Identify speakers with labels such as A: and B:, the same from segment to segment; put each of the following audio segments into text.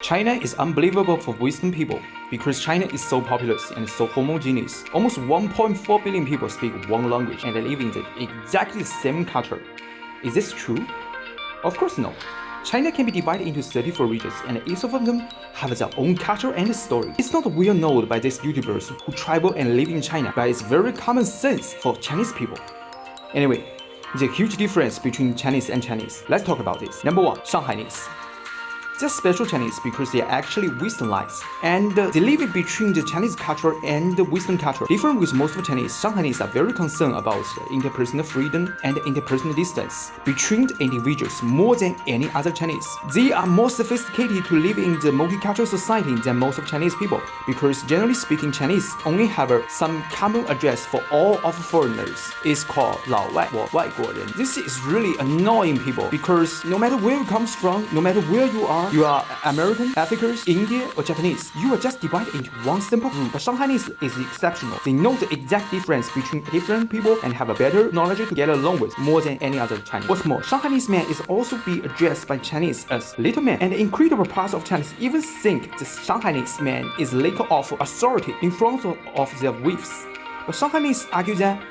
A: China is unbelievable for Western people because China is so populous and so homogeneous. Almost 1.4 billion people speak one language and live in the exactly same culture. Is this true? Of course no. China can be divided into 34 regions and each of them have their own culture and story. It's not well known by these YouTubers who travel and live in China, but it's very common sense for Chinese people. Anyway, there's a huge difference between Chinese and Chinese. Let's talk about this. Number 1. Shanghainese. They're special Chinese because they are actually Westernized and they live in between the Chinese culture and the Western culture. Different with most of Chinese, Shanghainese are very concerned about interpersonal freedom and interpersonal distance between the individuals more than any other Chinese. They are more sophisticated to live in the multicultural society than most of Chinese people because generally speaking, Chinese only have some common address for all of foreigners. It's called 老外 or 外国人. This is really annoying people because no matter where you come from, no matter where you are American, Africans, Indian, or Japanese. You are just divided into one simple group. But Shanghainese is exceptional. They know the exact difference between different people and have a better knowledge to get along with more than any other Chinese. What's more, Shanghainese man is also be addressed by Chinese as little man, and incredible parts of Chinese even think the Shanghainese man is lack of authority in front of their wives. But Shanghainese argue that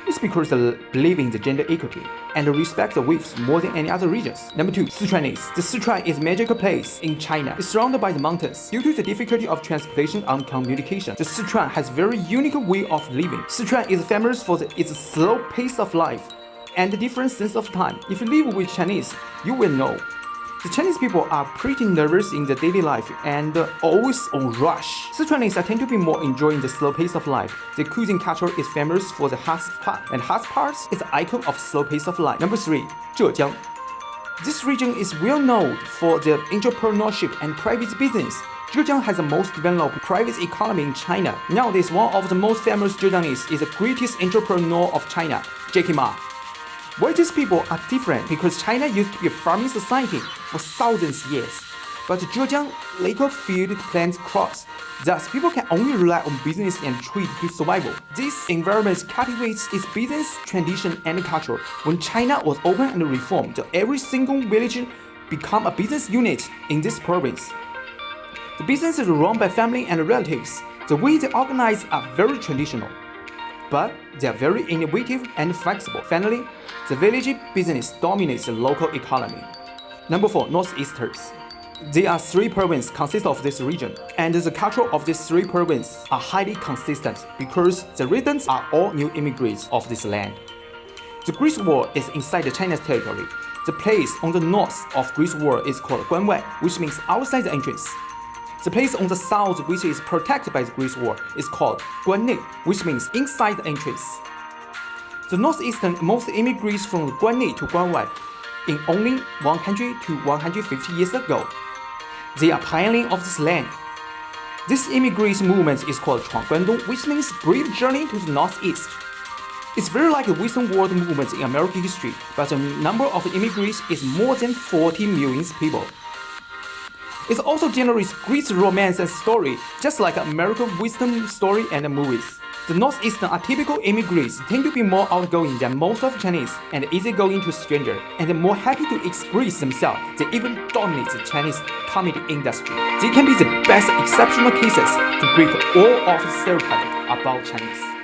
A: it's because they believe in the gender equity and respect the wives more than any other regions. Number 2. Sichuanese. The Sichuan is a magical place in China. It's surrounded by the mountains. Due to the difficulty of transportation and communication, the Sichuan has very unique way of living. Sichuan is famous for its slow pace of life and the different sense of time. If you live with Chinese, you will know. The Chinese people are pretty nervous in the daily life and always on rush. Sichuanese tend to be more enjoying the slow pace of life. The cuisine culture is famous for the hot pot, and hot pots is an icon of slow pace of life. Number 3. Zhejiang. This region is well known for their entrepreneurship and private business. Zhejiang has the most developed private economy in China. Nowadays, one of the most famous Zhejiangese is the greatest entrepreneur of China, Jack Ma. Why these people are different because China used to be a farming society for thousands of years, but Zhejiang later field plant crops. Thus, people can only rely on business and trade to survival. This environment cultivates its business, tradition, and culture. When China was open and reformed, every single village became a business unit in this province. The business is run by family and relatives. The way they organize are very traditional, but they are very innovative and flexible. Finally, the village business dominates the local economy. Number 4. Northeasters. There are 3 provinces consist of this region, and the culture of these 3 provinces are highly consistent because the residents are all new immigrants of this land. The Great Wall is inside the China's territory. The place on the north of Great Wall is called Guanwai, which means outside the entrance. The place on the south, which is protected by the Great Wall, is called Guannei, which means inside the entrance. The northeastern most immigrants from Guannei to Guanwai in only 100 to 150 years ago. They are pioneering of this land. This immigration movement is called 闯关东, which means brave journey to the northeast. It's very like the Western world movement in American history, but the number of immigrants is more than 40 million people. It also generates great romance and story, just like American Western story and movies. The Northeastern are typical immigrants, tend to be more outgoing than most of Chinese and easygoing to strangers, and more happy to express themselves. They even dominate the Chinese comedy industry. They can be the best exceptional cases to break all of the stereotypes about Chinese.